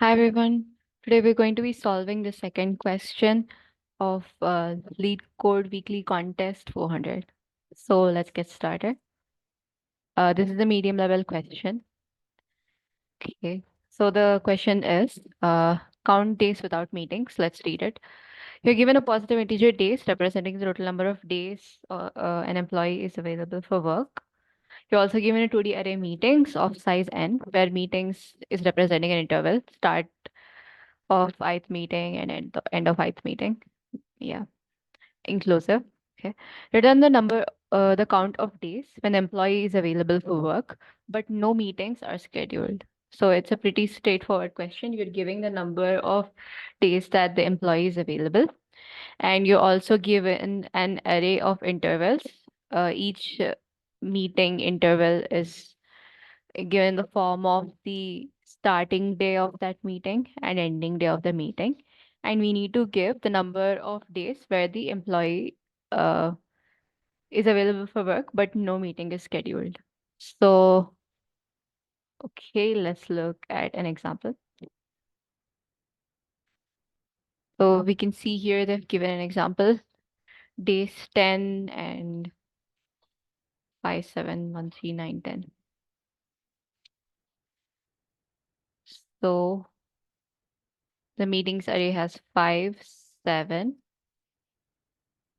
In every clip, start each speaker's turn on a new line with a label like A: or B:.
A: Hi everyone. Today we're going to be solving the second question of LeetCode Weekly Contest 400. So let's get started. This is a medium level question. Okay. So the question is count days without meetings. Let's read it. You're given a positive integer days representing the total number of days an employee is available for work. You're also given a 2D array meetings of size n, where meetings is representing an interval, start of ith meeting and end of ith meeting. Yeah, inclusive. Okay. Return the count of days when employee is available for work, but no meetings are scheduled. So it's a pretty straightforward question. You're giving the number of days that the employee is available, and you're also given an array of intervals. Each meeting interval is given the form of the starting day of that meeting and ending day of the meeting. And we need to give the number of days where the employee uh, is available for work, but no meeting is scheduled. So, okay, let's look at an example. So we can see here they've given an example, days 10 and 5, 7, 1, 3, 9, 10. So the meetings array has 5, 7,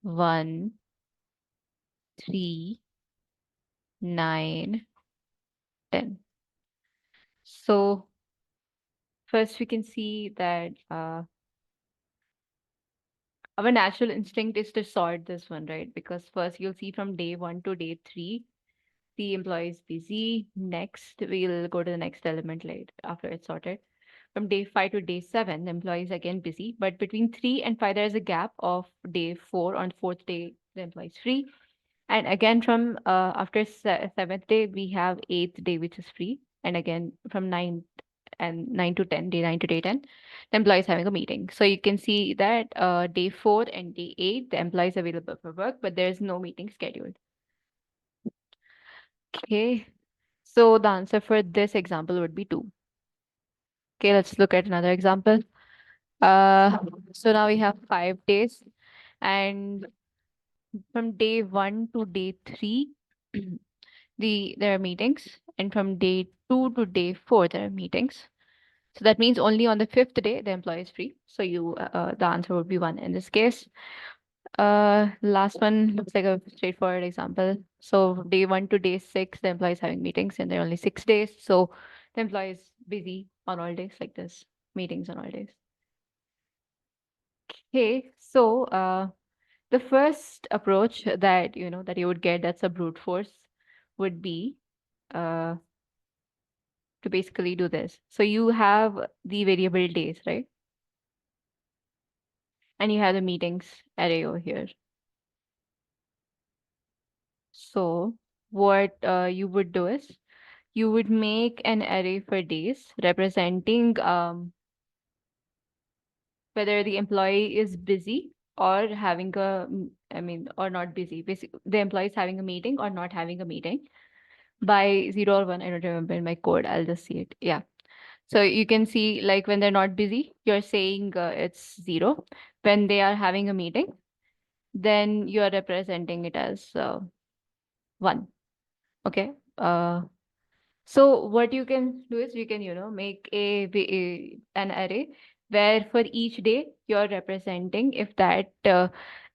A: 1, 3, 9, 10. So first we can see that our natural instinct is to sort this one, right? Because first you'll see from day 1 to day 3, the employee is busy. Next, we'll go to the next element later after it's sorted. From day 5 to day 7, the employee is again busy. But between 3 and 5, there's a gap of day 4. On fourth day, the employee is free. And again, from after seventh day, we have eighth day, which is free. And again, from 9 to 10, day 9 to day 10, the employee is having a meeting. So you can see that day 4 and day 8, the employee is available for work, but there's no meeting scheduled. Okay. So the answer for this example would be 2. Okay, let's look at another example. Uh, so now we have 5 days, and from day 1 to day 3, there are meetings, and from day 2 to day 4 there are meetings. So that means only on the fifth day the employee is free. So the answer would be 1 in this case. Last one looks like a straightforward example. So day 1 to day 6 the employee is having meetings, and there are only 6 days. So the employee is busy on all days like this, meetings on all days. Okay, so the first approach that that you would get, that's a brute force, would be uh to basically do this. So you have the variable days, right? And you have the meetings array over here. So what you would do is you would make an array for days representing whether the employee is busy or having or not busy. Basically, the employee is having a meeting or not having a meeting by 0 or 1. I don't remember in my code. I'll just see it. Yeah. So you can see, like, when they're not busy, you're saying it's 0. When they are having a meeting, then you are representing it as 1. Okay. So what you can do is you can, make an array where for each day you're representing if that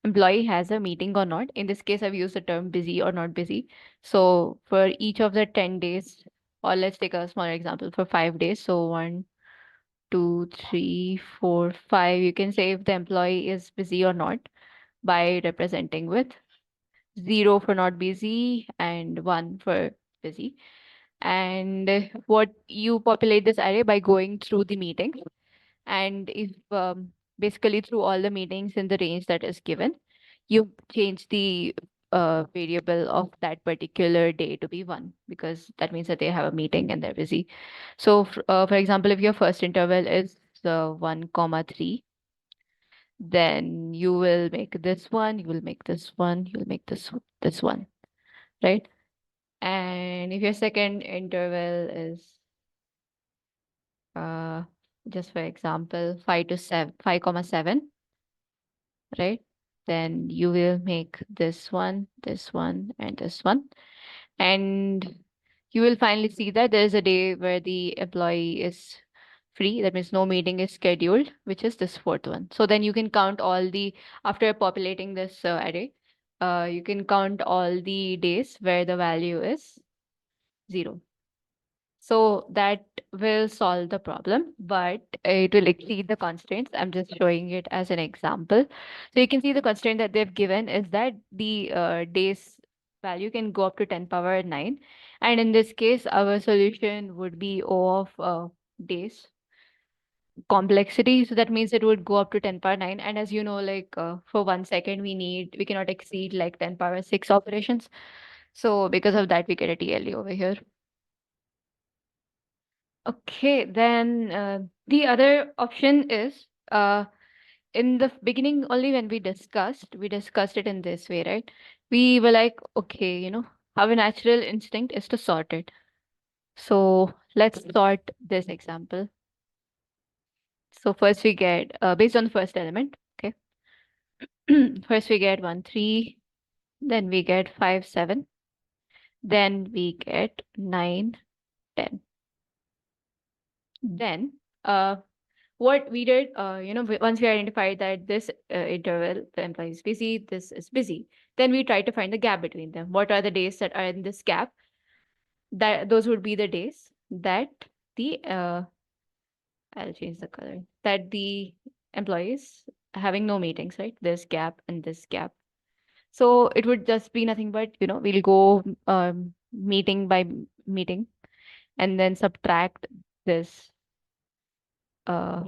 A: employee has a meeting or not. In this case, I've used the term busy or not busy. So for each of the 10 days, or let's take a smaller example for 5 days. So 1, 2, 3, 4, 5. You can say if the employee is busy or not by representing with 0 for not busy and 1 for busy. And what you populate this array by going through the meetings. And if basically through all the meetings in the range that is given, you change the variable of that particular day to be 1, because that means that they have a meeting and they're busy. So for example, if your first interval is 1 comma 3, then you will make this one, you will make this one, you'll make this one, right? And if your second interval is uh just for example, 5 to 7, 5,7, right? Then you will make this one, and this one. And you will finally see that there is a day where the employee is free. That means no meeting is scheduled, which is this fourth one. So then you can count all the, after populating this array, you can count all the days where the value is 0. So that will solve the problem, but it will exceed the constraints. I'm just showing it as an example. So you can see the constraint that they've given is that the days value can go up to 10 power 9. And in this case, our solution would be O of days complexity. So that means it would go up to 10 power 9. And as you know, like for 1 second, we cannot exceed like 10 power 6 operations. So because of that, we get a TLE over here. Okay, then the other option is in the beginning only when we discussed it in this way, right? We were like, okay, our natural instinct is to sort it. So let's sort this example. So first we get, based on the first element, okay? First we get 1, 3, then we get 5, 7, then we get 9, 10. Then, what we did, once we identified that this interval, the employee is busy, this is busy, then we try to find the gap between them. What are the days that are in this gap? That those would be the days that the I'll change the color, that the employees having no meetings, right? This gap and this gap. So it would just be nothing but, we'll go meeting by meeting and then subtract this uh,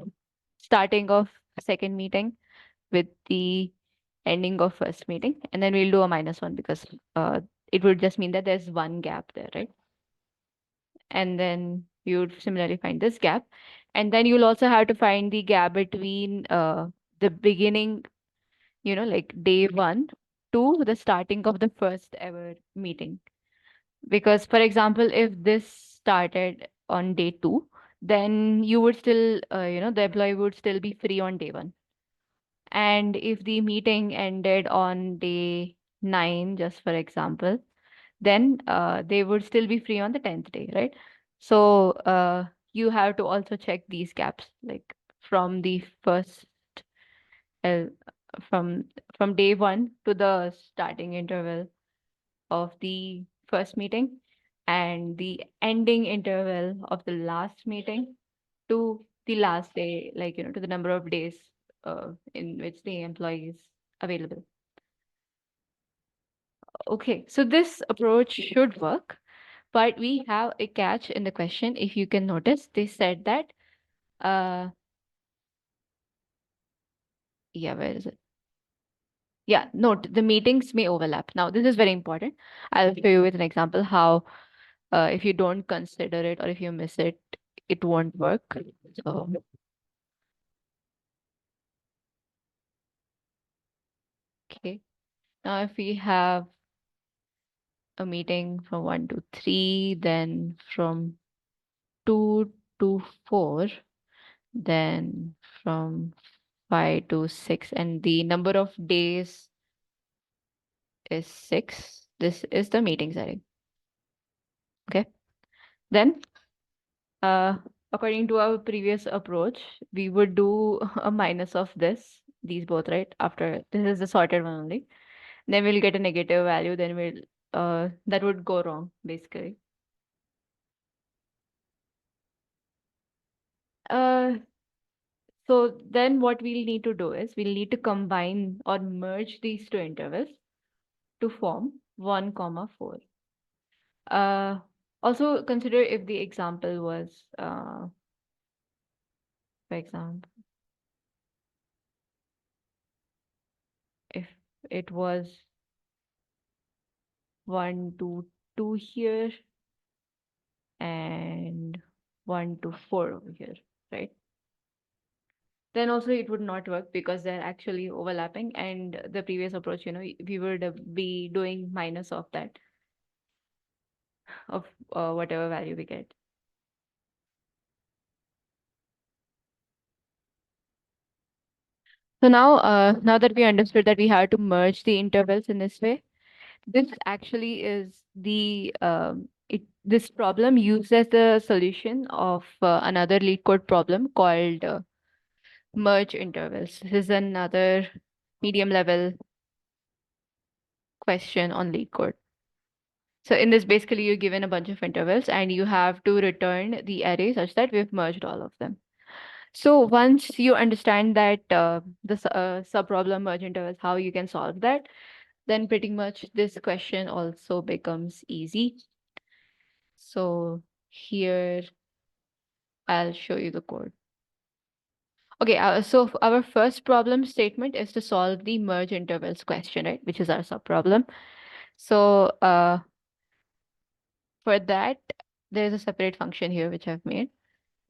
A: starting of second meeting with the ending of first meeting, and then we'll do a -1 because it would just mean that there's one gap there, right? And then you would similarly find this gap, and then you'll also have to find the gap between the beginning, like day 1 to the starting of the first ever meeting. Because, for example, if this started on day 2, then you would still, the employee would still be free on day 1. And if the meeting ended on day 9, just for example, then they would still be free on the 10th day, right? So you have to also check these gaps, like from the first, uh, from from day 1 to the starting interval of the first meeting and the ending interval of the last meeting to the last day, like, to the number of days in which the employee is available. Okay, so this approach should work, but we have a catch in the question. If you can notice, they said that, uh, yeah, where is it? Yeah, note the meetings may overlap. Now, this is very important. I'll show you with an example how, if you don't consider it or if you miss it, it won't work. So, okay. Now, if we have a meeting from 1 to 3, then from 2 to 4, then from 5 to 6, and the number of days is 6. This is the meeting setting. Okay. Then, uh, according to our previous approach, we would do a minus of these both, right? After this is the sorted one only. Then we'll get a negative value. Then that would go wrong, basically. Uh, so then what we'll need to do is we'll need to combine or merge these two intervals to form 1, comma 4. Uh, Also consider if the example was, for example, if it was 1 to 2 here and 1 to 4 over here, right? Then also it would not work because they're actually overlapping, and the previous approach, we would be doing minus of that, of whatever value we get. So now that we understood that we have to merge the intervals in this way, this actually is this problem used as the solution of another lead code problem called merge intervals. This is another medium level question on lead code. So in this, basically, you're given a bunch of intervals and you have to return the array such that we've merged all of them. So once you understand that sub-problem merge intervals, how you can solve that, then pretty much this question also becomes easy. So here I'll show you the code. Okay, so our first problem statement is to solve the merge intervals question, right? Which is our sub-problem. So for that, there's a separate function here which I've made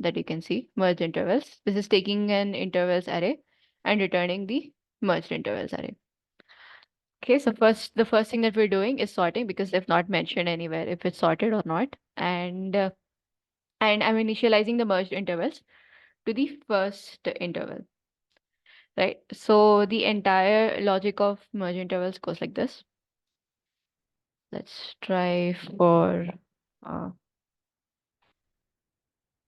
A: that you can see, merge intervals. This is taking an intervals array and returning the merged intervals array. Okay, so the first thing that we're doing is sorting because they've not mentioned anywhere if it's sorted or not. And I'm initializing the merged intervals to the first interval, right? So the entire logic of merge intervals goes like this. Let's try for uh,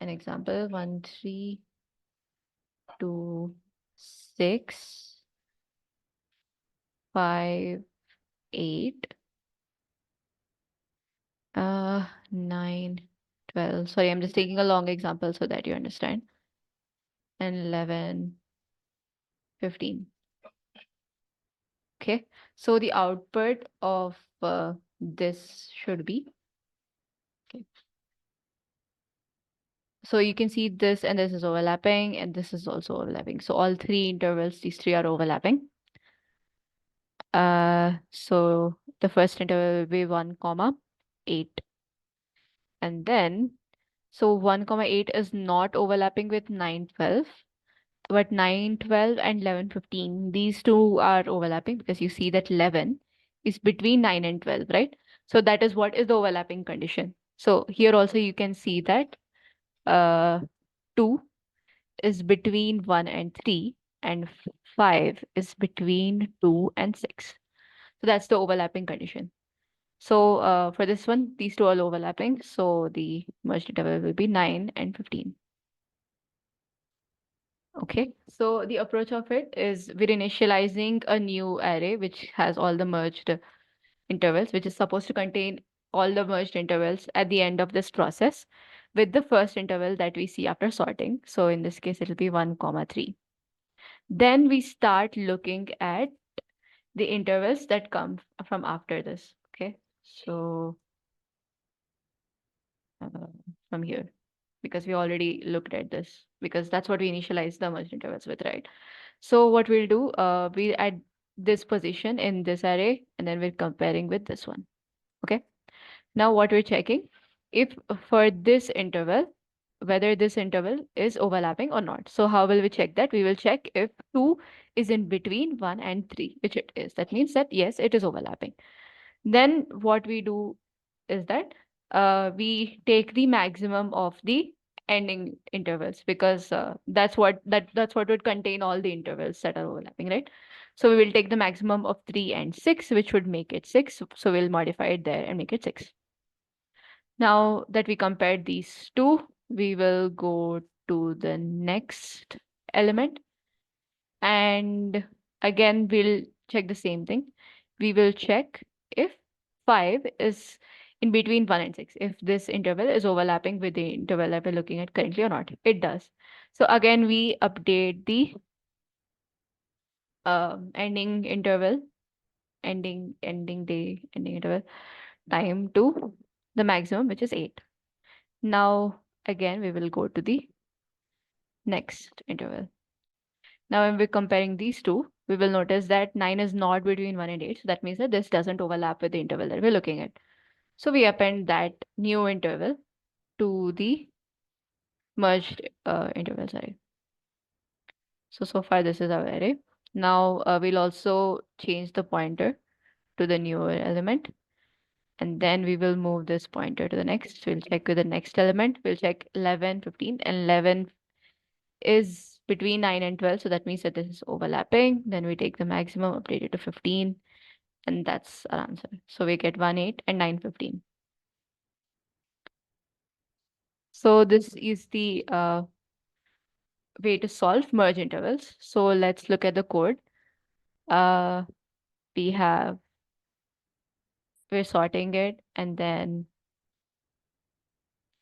A: an example, 1, 3, 2, 6, 5, 8, 9, 12. Sorry, I'm just taking a long example so that you understand. And 11, 15. Okay, so the output of this should be, okay. So you can see this and this is overlapping and this is also overlapping. So all three intervals, these three are overlapping. So the first interval will be 1 comma 8. And then, so 1 comma 8 is not overlapping with 9, 12. But 9, 12, and 11, 15, these two are overlapping because you see that 11 is between 9 and 12, right? So that is what is the overlapping condition. So here also you can see that uh, 2 is between 1 and 3, and 5 is between 2 and 6. So that's the overlapping condition. So for this one, these two are overlapping. So the merged interval will be 9 and 15. Okay, so the approach of it is we're initializing a new array which has all the merged intervals, which is supposed to contain all the merged intervals at the end of this process with the first interval that we see after sorting. So in this case, it'll be 1 comma 3. Then we start looking at the intervals that come from after this. Okay, so uh, from here, because we already looked at this, because that's what we initialize the merged intervals with, right? So what we'll do, we'll add this position in this array, and then we're comparing with this one. Okay. Now what we're checking, if for this interval, whether this interval is overlapping or not. So how will we check that? We will check if 2 is in between 1 and 3, which it is. That means that yes, it is overlapping. Then what we do is that we take the maximum of the ending intervals because that's what would contain all the intervals that are overlapping, right? So we will take the maximum of 3 and 6, which would make it 6. So we'll modify it there and make it 6. Now that we compared these two, we will go to the next element. And again, we'll check the same thing. We will check if 5 is in between 1 and 6, if this interval is overlapping with the interval that we're looking at currently or not. It does. So again, we update the ending interval, ending day, ending interval time to the maximum, which is 8. Now, again, we will go to the next interval. Now, when we're comparing these two, we will notice that 9 is not between 1 and 8. So that means that this doesn't overlap with the interval that we're looking at. So we append that new interval to the merged intervals array. So far this is our array. Now we'll also change the pointer to the newer element. And then we will move this pointer to the next. We'll check with the next element. We'll check 11, 15, and 11 is between 9 and 12, so that means that this is overlapping. Then we take the maximum, update it to 15, and that's our answer. So we get 1, 8 and 9, 15. So this is the way to solve merge intervals. So let's look at the code. Uh, we have, we're sorting it, and then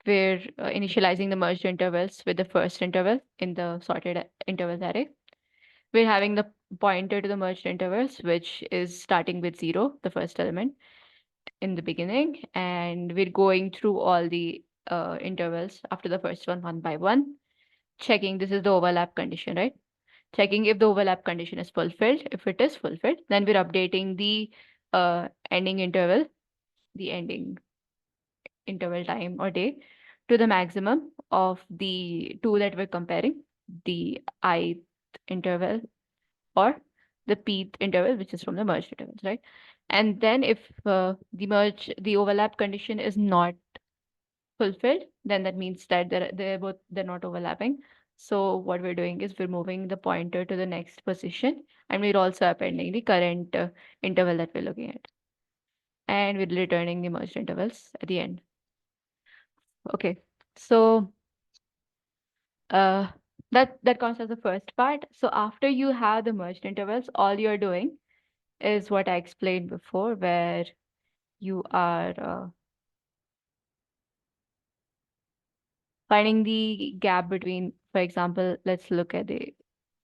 A: we're initializing the merged intervals with the first interval in the sorted intervals array. We're having the pointer to the merged intervals, which is starting with 0, the first element in the beginning, and we're going through all the intervals after the first one by one, checking this is the overlap condition, right? Checking if the overlap condition is fulfilled. If it is fulfilled, then we're updating the ending interval, the ending interval time or day, to the maximum of the two that we're comparing, the ith interval or the pth interval, which is from the merged intervals, right? And then if the overlap condition is not fulfilled, then that means that they're not overlapping. So what we're doing is we're moving the pointer to the next position, and we're also appending the current interval that we're looking at, and we're returning the merged intervals at the end. Okay, so uh, that counts as the first part. So after you have the merged intervals, all you're doing is what I explained before, where you are finding the gap between, for example, let's look at the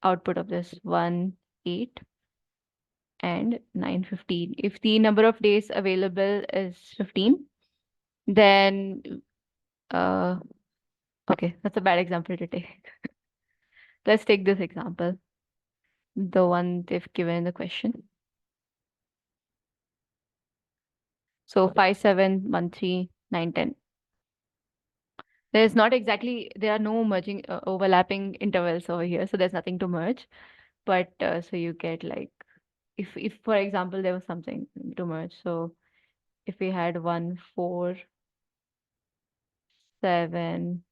A: output of this 1, 8 and 9, 15. If the number of days available is 15, then uh, okay, that's a bad example to take. Let's take this example, the one they've given in the question. So 5, 7, 1, 3, 9, 10. There's not exactly, there are no merging, overlapping intervals over here, so there's nothing to merge. But so you get like, if for example there was something to merge, so if we had 1, 4, 7,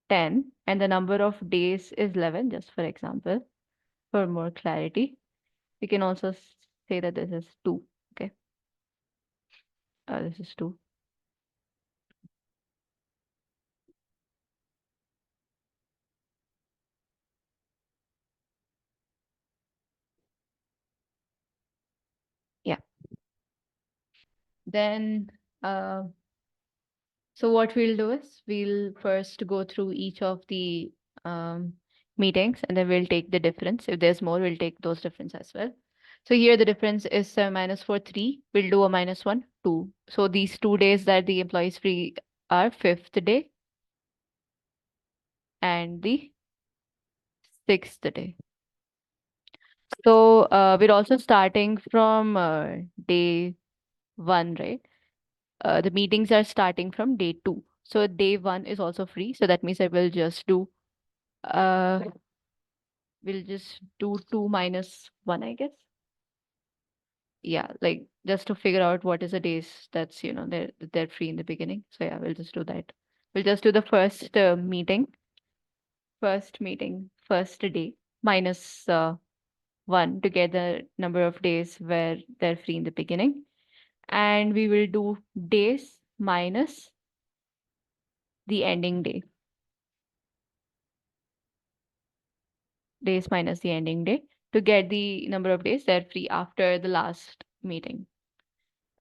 A: 10, and the number of days is 11, just for example, for more clarity, we can also say that this is 2. Okay, this is 2. Yeah. Then so what we'll do is we'll first go through each of the um, meetings, and then we'll take the difference. If there's more, we'll take those difference as well. So here the difference is 7 minus 4, 3. We'll do a minus 1, 2. So these 2 days that the employee is free are 5th day and the 6th day. So we're also starting from day 1, right? The meetings are starting from day 2. So day 1 is also free. So that means I will just do uh we'll just do 2 minus 1, I guess. Yeah, like just to figure out what is the days that's, they're free in the beginning. So yeah, we'll just do that. We'll just do the first day minus 1 to get the number of days where they're free in the beginning. And we will do days minus the ending day. Days minus the ending day to get the number of days they're free after the last meeting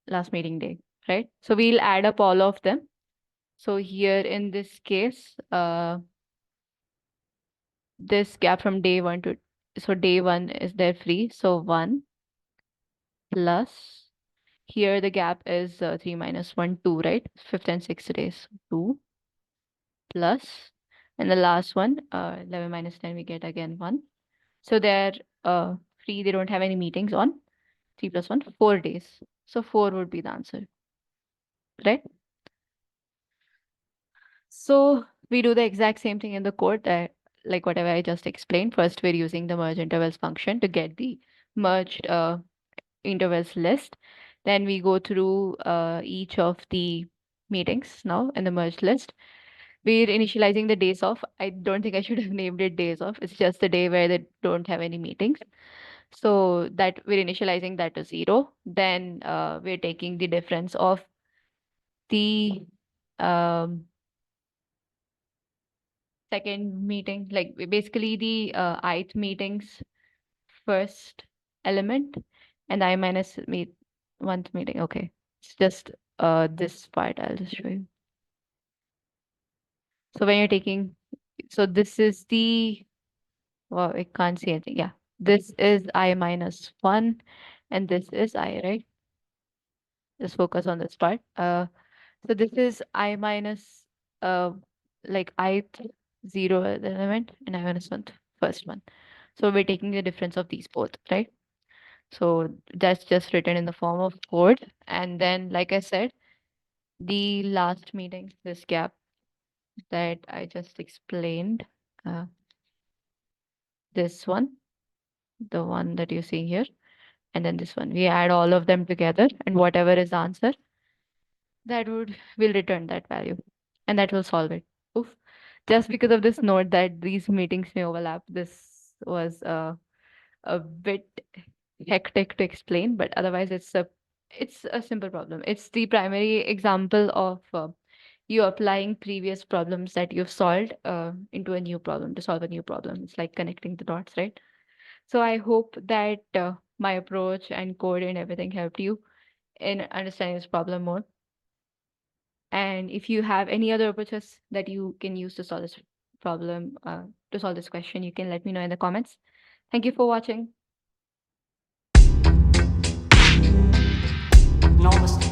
A: day, right? So we'll add up all of them. So here in this case, this gap from day 1 to, so day 1 is there free. So 1 plus, here the gap is 3 minus 1, 2, right? 5th and 6th days, 2 plus, and the last one, 11 minus 10, we get again 1. So they're free, they don't have any meetings on 3 plus 1, 4 days. So 4 would be the answer, right? So we do the exact same thing in the code that, like whatever I just explained. First, we're using the merge intervals function to get the merged intervals list. Then we go through each of the meetings now in the merged list. we're initializing the days off. I don't think I should have named it days off. It's just the day where they don't have any meetings. So that we're initializing that to 0. Then we're taking the difference of the um, second meeting, like basically the ith meeting's first element, and I minus meet 1th meeting. Okay, it's just this part. I'll just show you. So when you're taking, so this is the, well, I can't see anything. Yeah, this is I minus 1, and this is I, right? Just focus on this part. So this is I minus, uh, like ith 0 element, and I minus 1th first one. So we're taking the difference of these both, right? So that's just written in the form of code. And then, like I said, the last meeting, this gap that I just explained, uh, this one, the one that you see here, and then this one, we add all of them together, and whatever is the answer, that will return that value, and that will solve it. Oof. Just because of this note that these meetings may overlap, this was a bit hectic to explain, but otherwise it's a simple problem. It's the primary example of you applying previous problems that you've solved into a new problem to solve a new problem. It's like connecting the dots, right? So I hope that my approach and code and everything helped you in understanding this problem more. And if you have any other approaches that you can use to solve this problem, to solve this question, you can let me know in the comments. Thank you for watching.
B: Enormous